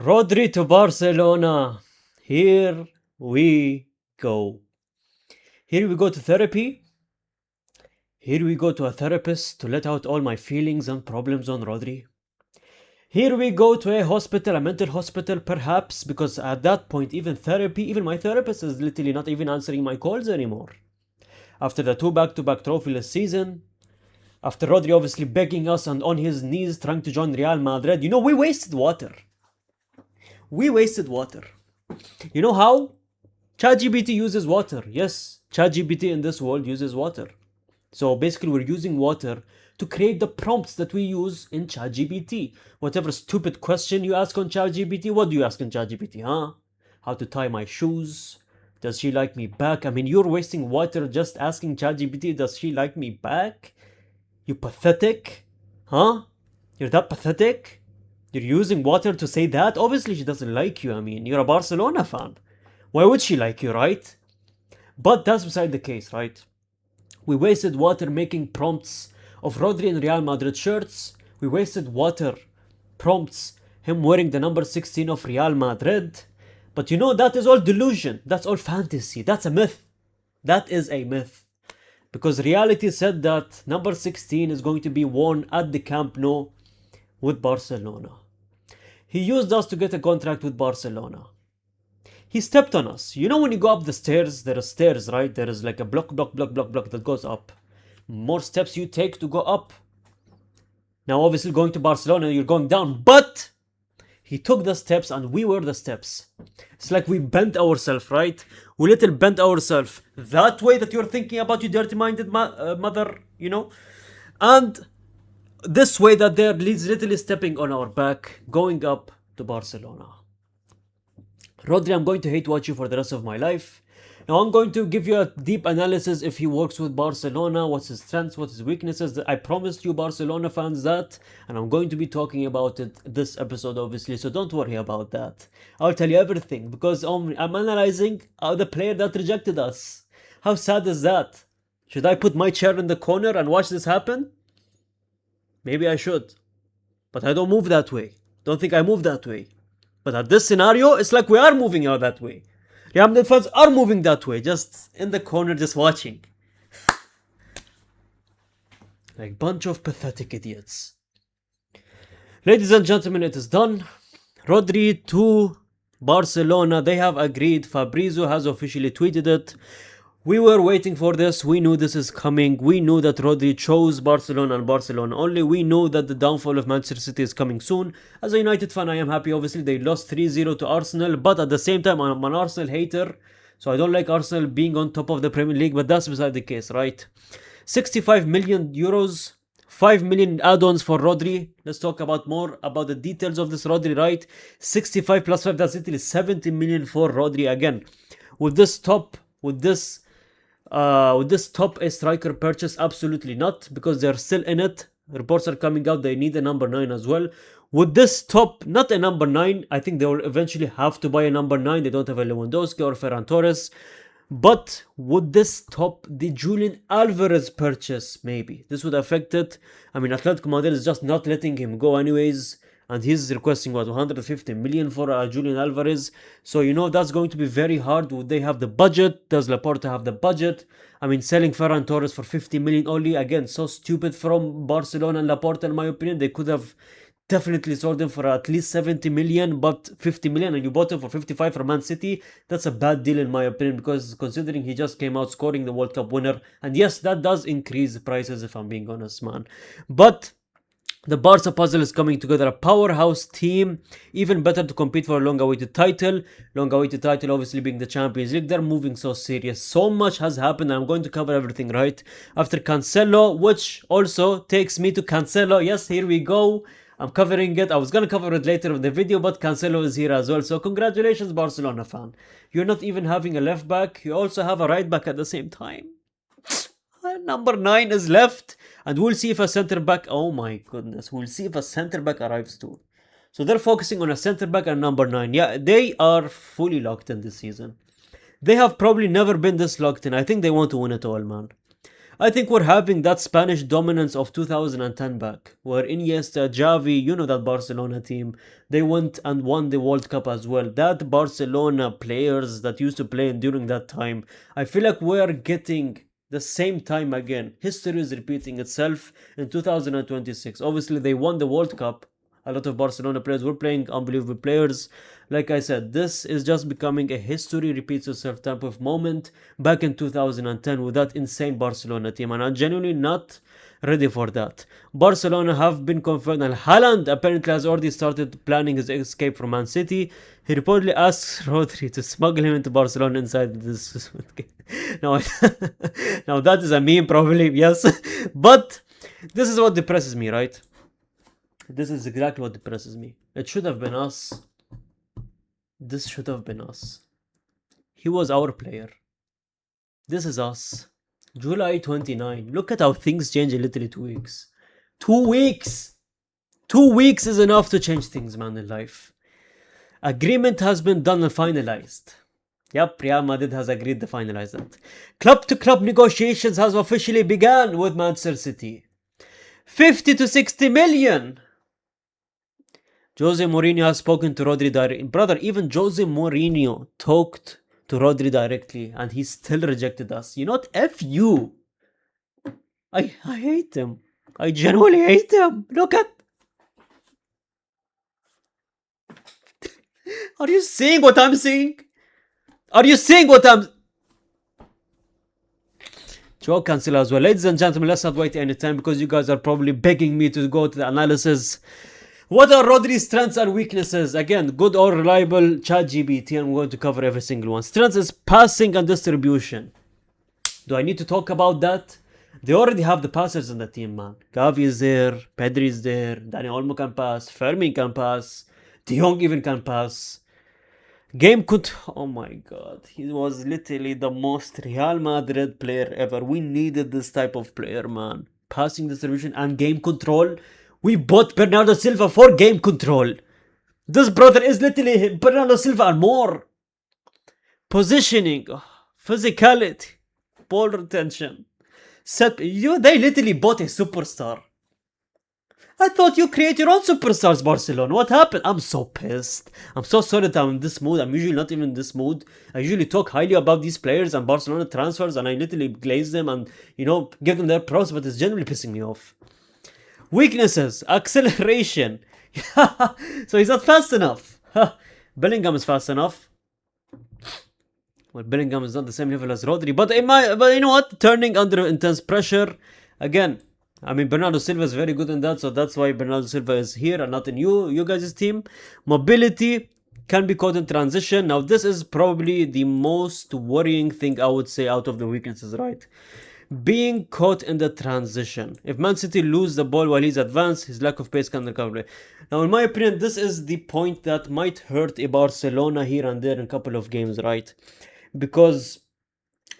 Rodri to Barcelona. Here we go. Here we go to therapy. Here we go to a therapist to let out all my feelings and problems on Rodri. Here we go to a hospital, a mental hospital perhaps, because at that point even therapy, even my therapist is literally not even answering my calls anymore. After the two back-to-back trophyless season, after Rodri obviously begging us and on his knees trying to join Real Madrid, we wasted water. We wasted water. You know how? ChatGPT uses water. Yes, ChatGPT in this world uses water. So basically we're using water to create the prompts that we use in ChatGPT. Whatever stupid question you ask on ChatGPT, what do you ask in ChatGPT, huh? How to tie my shoes? Does she like me back? I mean, you're wasting water just asking ChatGPT, does she like me back? You pathetic? Huh? You're that pathetic? You're using water to say that? Obviously she doesn't like you. I mean, you're a Barcelona fan. Why would she like you, right? But that's beside the case, right? We wasted water making prompts of Rodri in Real Madrid shirts. We wasted water prompts him wearing the number 16 of Real Madrid. But that is all delusion. That's all fantasy. That's a myth. That is a myth. Because reality said that number 16 is going to be worn at the Camp Nou with Barcelona. He used us to get a contract with Barcelona. He stepped on us. When you go up the stairs, there are stairs, right? There is like a block that goes up. More steps you take to go up. Now, obviously, going to Barcelona, you're going down. But he took the steps and we were the steps. It's like we bent ourselves, right? We little bent ourselves. That way that you're thinking about, you dirty-minded mother, And this way that they're literally stepping on our back, going up to Barcelona. Rodri, I'm going to hate watch you for the rest of my life. Now I'm going to give you a deep analysis if he works with Barcelona, what's his strengths, what's his weaknesses. I promised you Barcelona fans that, and I'm going to be talking about it this episode obviously, so don't worry about that. I'll tell you everything, because I'm analyzing the player that rejected us. How sad is that? Should I put my chair in the corner and watch this happen? Maybe I should. But I don't move that way. Don't think I move that way. But at this scenario, it's like we are moving out that way. Real Madrid fans are moving that way, just in the corner, just watching. Like bunch of pathetic idiots. Ladies and gentlemen, it is done. Rodri to Barcelona, they have agreed. Fabrizio has officially tweeted it. We were waiting for this. We knew this is coming. We knew that Rodri chose Barcelona and Barcelona only. We know that the downfall of Manchester City is coming soon. As a United fan, I am happy. Obviously, they lost 3-0 to Arsenal. But at the same time, I'm an Arsenal hater. So I don't like Arsenal being on top of the Premier League. But that's beside the case, right? 65 million euros. 5 million add-ons for Rodri. Let's talk about more about the details of this Rodri, right? 65 plus 5, that's literally 70 million for Rodri again. With this top a striker purchase? Absolutely not, because they're still in it. Reports are coming out they need a number 9 as well. Would this top not a number 9? I think they will eventually have to buy a number 9. They don't have a Lewandowski or Ferran Torres. But would this top the Julian Alvarez purchase? Maybe. This would affect it. I mean, Atletico Madrid is just not letting him go anyways. And he's requesting 150 million for Julian Alvarez. So that's going to be very hard. Would they have the budget? Does Laporta have the budget? I mean, selling Ferran Torres for 50 million only, again, so stupid from Barcelona and Laporta in my opinion. They could have definitely sold him for at least 70 million, but 50 million and you bought him for 55 from Man City, that's a bad deal in my opinion, because considering he just came out scoring the World Cup winner, and yes, that does increase prices if I'm being honest, man. But the Barca puzzle is coming together, a powerhouse team, even better to compete for a long-awaited title. Long-awaited title obviously being the Champions League. They're moving so serious. So much has happened. I'm going to cover everything, right? After Cancelo, which also takes me to Cancelo. Yes, here we go. I'm covering it. I was going to cover it later in the video, but Cancelo is here as well. So congratulations, Barcelona fan. You're not even having a left back. You also have a right back at the same time. Number 9 is left. And we'll see if a centre back, oh my goodness, we'll see if a centre back arrives too. So they're focusing on a centre back and number 9. Yeah, they are fully locked in this season. They have probably never been this locked in. I think they want to win it all, man. I think we're having that Spanish dominance of 2010 back, where Iniesta, Xavi, you know that Barcelona team, they went and won the World Cup as well. That Barcelona players that used to play during that time, I feel like we're getting the same time again. History is repeating itself in 2026. Obviously, they won the World Cup. A lot of Barcelona players were playing unbelievable players. Like I said, this is just becoming a history repeats itself type of moment back in 2010 with that insane Barcelona team, and I'm genuinely not ready for that. Barcelona have been confirmed, and Haaland apparently has already started planning his escape from Man City. He reportedly asks Rodri to smuggle him into Barcelona inside this. now, now that is a meme, probably, yes, but this is what depresses me, right? This is exactly what depresses me. It should have been us. This should have been us. He was our player. This is us. July 29. Look at how things change in literally 2 weeks. 2 weeks! 2 weeks is enough to change things, man, in life. Agreement has been done and finalized. Yep, Real Madrid has agreed to finalize that. Club-to-club negotiations has officially begun with Manchester City. 50 to 60 million! Jose Mourinho has spoken to Rodri directly. Brother, even Jose Mourinho talked to Rodri directly and he still rejected us. You know what? F you. I hate him. I genuinely hate him. Look at... Are you seeing what I'm seeing? Are you seeing what I'm... Joe Cancelo as well. Ladies and gentlemen, let's not wait any time because you guys are probably begging me to go to the analysis. What are Rodri's strengths and weaknesses? Again, good or reliable ChatGPT, and we're going to cover every single one. Strengths is passing and distribution. Do I need to talk about that? They already have the passers in the team, man. Gavi is there, Pedri is there, Dani Olmo can pass, Fermin can pass, De Jong even can pass. Game could... Oh my god. He was literally the most Real Madrid player ever. We needed this type of player, man. Passing, distribution, and game control. We bought Bernardo Silva for game control. This brother is literally Bernardo Silva and more. Positioning, physicality, ball retention. They literally bought a superstar. I thought you create your own superstars, Barcelona. What happened? I'm so pissed. I'm so sorry that I'm in this mood. I'm usually not even in this mood. I usually talk highly about these players and Barcelona transfers and I literally glaze them and, you know, give them their props, but it's generally pissing me off. Weaknesses, acceleration. So he's not fast enough. Bellingham is fast enough. Well, Bellingham is not the same level as Rodri, but you know what? Turning under intense pressure. Again, I mean, Bernardo Silva is very good in that, so that's why Bernardo Silva is here and not in you guys' team. Mobility can be caught in transition. Now, this is probably the most worrying thing I would say out of the weaknesses, right? Being caught in the transition. If Man City lose the ball while he's advanced, his lack of pace can recover. Now, in my opinion, this is the point that might hurt a Barcelona here and there in a couple of games, right? Because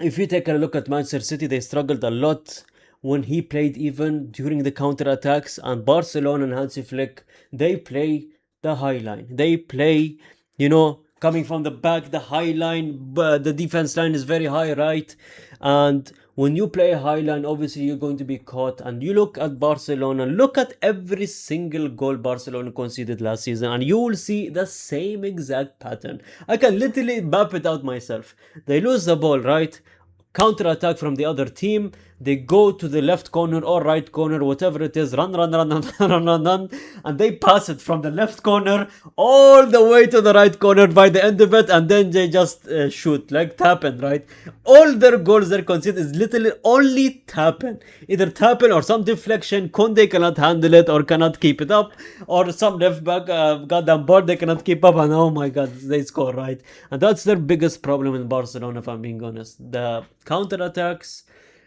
if you take a look at Manchester City, they struggled a lot when he played even during the counter-attacks, and Barcelona and Hansi Flick, they play the high line. They play, you know, coming from the back, the high line, but the defense line is very high, right? And when you play a high line, obviously you're going to be caught. And you look at Barcelona, look at every single goal Barcelona conceded last season, and you will see the same exact pattern. I can literally map it out myself. They lose the ball, right? Counter attack from the other team. They go to the left corner or right corner, whatever it is, run, and they pass it from the left corner all the way to the right corner by the end of it, and then they just shoot, like tapping, right? All their goals they're conceded is literally only tapping. Either tapping or some deflection. Conde cannot handle it or cannot keep it up, or some left back goddamn board they cannot keep up, and oh my god, they score, right? And that's their biggest problem in Barcelona, if I'm being honest. The counter attacks.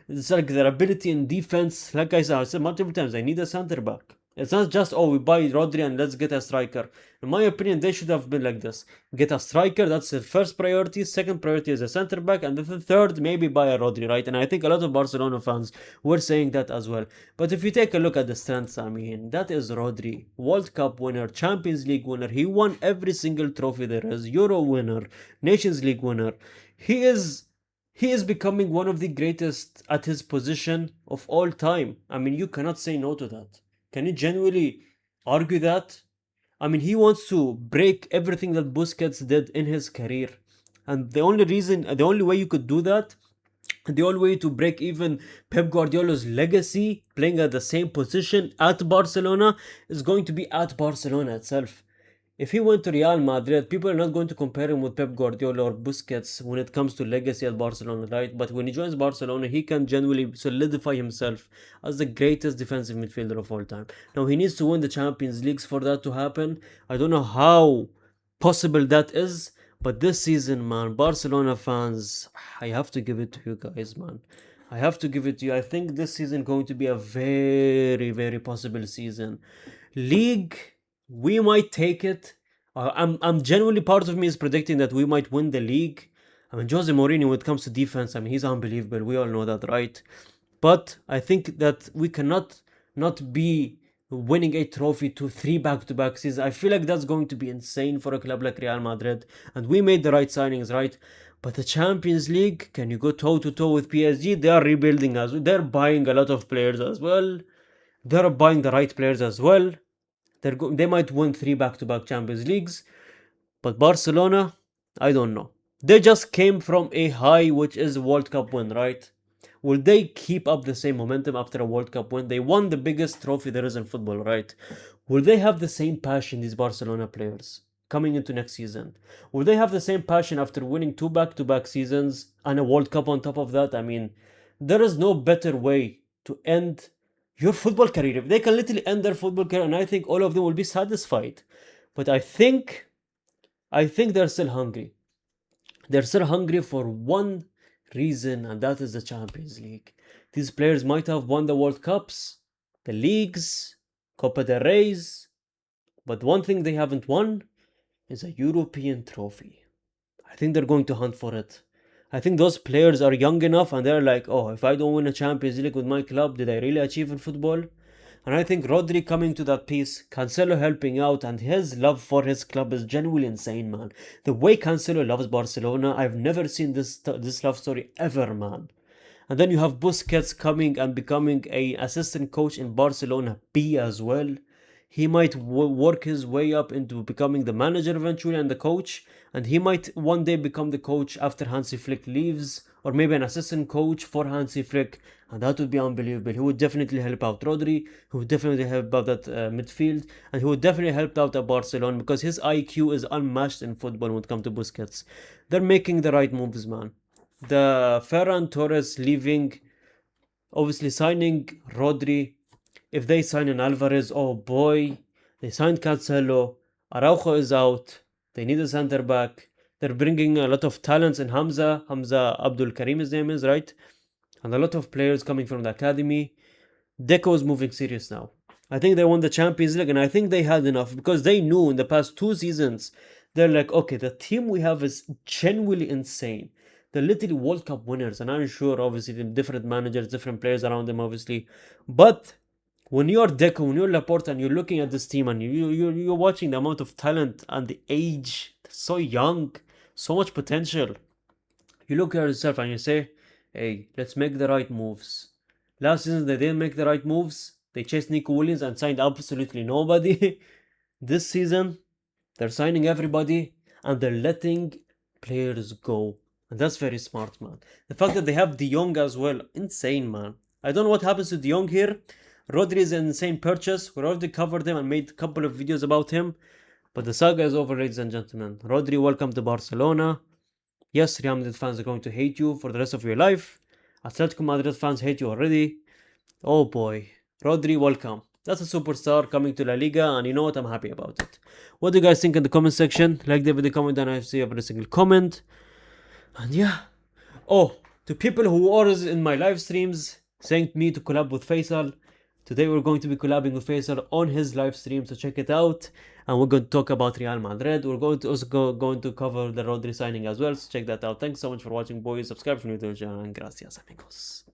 It's like their ability in defense. Like I said multiple times, I need a center back. It's not just, oh, we buy Rodri and let's get a striker. In my opinion, they should have been like this. Get a striker, that's the first priority. Second priority is a center back. And the third, maybe buy a Rodri, right? And I think a lot of Barcelona fans were saying that as well. But if you take a look at the strengths, I mean, that is Rodri. World Cup winner, Champions League winner. He won every single trophy there is. Euro winner, Nations League winner. He is He is becoming one of the greatest at his position of all time. I mean, you cannot say no to that. Can you genuinely argue that? I mean, he wants to break everything that Busquets did in his career. And the only way you could do that, the only way to break even Pep Guardiola's legacy playing at the same position at Barcelona is going to be at Barcelona itself. If he went to Real Madrid, people are not going to compare him with Pep Guardiola or Busquets when it comes to legacy at Barcelona, right? But when he joins Barcelona, he can genuinely solidify himself as the greatest defensive midfielder of all time. Now, he needs to win the Champions Leagues for that to happen. I don't know how possible that is, but this season, man, Barcelona fans, I have to give it to you guys, man. I have to give it to you. I think this season going to be a very, very possible season. League, we might take it. I'm genuinely, part of me is predicting that we might win the league. I mean, Jose Mourinho, when it comes to defense, I mean, he's unbelievable. We all know that, right? But I think that we cannot not be winning a trophy to three back-to-back seasons. I feel like that's going to be insane for a club like Real Madrid. And we made the right signings, right? But the Champions League, can you go toe to toe with PSG? They are rebuilding as well. They're buying a lot of players as well. They're buying the right players as well. They might win three back-to-back Champions Leagues, but Barcelona, I don't know. They just came from a high, which is a World Cup win, right? Will they keep up the same momentum after a World Cup win? They won the biggest trophy there is in football, right? Will they have the same passion, these Barcelona players, coming into next season? Will they have the same passion after winning two back-to-back seasons and a World Cup on top of that? I mean, there is no better way to end your football career. They can literally end their football career, and I think all of them will be satisfied. But I think they're still hungry. They're still hungry for one reason, and that is the Champions League. These players might have won the World Cups, the leagues, Copa del Reyes, but one thing they haven't won is a European trophy. I think they're going to hunt for it. I think those players are young enough and they're like, oh, if I don't win a Champions League with my club, did I really achieve in football? And I think Rodri coming to that piece, Cancelo helping out, and his love for his club is genuinely insane, man. The way Cancelo loves Barcelona, I've never seen this love story ever, man. And then you have Busquets coming and becoming a assistant coach in Barcelona B as well. He might work his way up into becoming the manager eventually and the coach, and he might one day become the coach after Hansi Flick leaves, or maybe an assistant coach for Hansi Flick, and that would be unbelievable. He would definitely help out Rodri, he would definitely help out that midfield, and he would definitely help out at Barcelona because his IQ is unmatched in football when it comes to Busquets. They're making the right moves, man. The Ferran Torres leaving, obviously signing Rodri. If they sign an Alvarez, oh boy, they signed Cancelo. Araujo is out. They need a center back. They're bringing a lot of talents in Hamza Abdul Karim, his name is, right? And a lot of players coming from the academy. Deco is moving serious now. I think they won the Champions League, and I think they had enough because they knew in the past two seasons, they're like, okay, the team we have is genuinely insane. They're literally World Cup winners, and I'm sure, obviously, the different managers, different players around them, obviously. But when you're Deco, when you're Laporta, and you're looking at this team, and you're watching the amount of talent and the age, so young, so much potential, you look at yourself and you say, hey, let's make the right moves. Last season, they didn't make the right moves. They chased Nico Williams and signed absolutely nobody. This season, they're signing everybody and they're letting players go. And that's very smart, man. The fact that they have De Jong as well, insane, man. I don't know what happens to De Jong here. Rodri is an insane purchase. We already covered him and made a couple of videos about him. But the saga is over, ladies and gentlemen. Rodri, welcome to Barcelona. Yes, Real Madrid fans are going to hate you for the rest of your life. Atletico Madrid fans hate you already. Oh boy. Rodri, welcome. That's a superstar coming to La Liga, and you know what? I'm happy about it. What do you guys think in the comment section? Like the video, comment, and I see every single comment. And yeah. Oh, to people who are in my live streams saying me to collab with Faisal, today we're going to be collabing with Faisal on his live stream, so check it out. And we're going to talk about Real Madrid. We're going to also going to cover the Rodri signing as well, so check that out. Thanks so much for watching, boys. Subscribe if you're new to the channel, and gracias, amigos.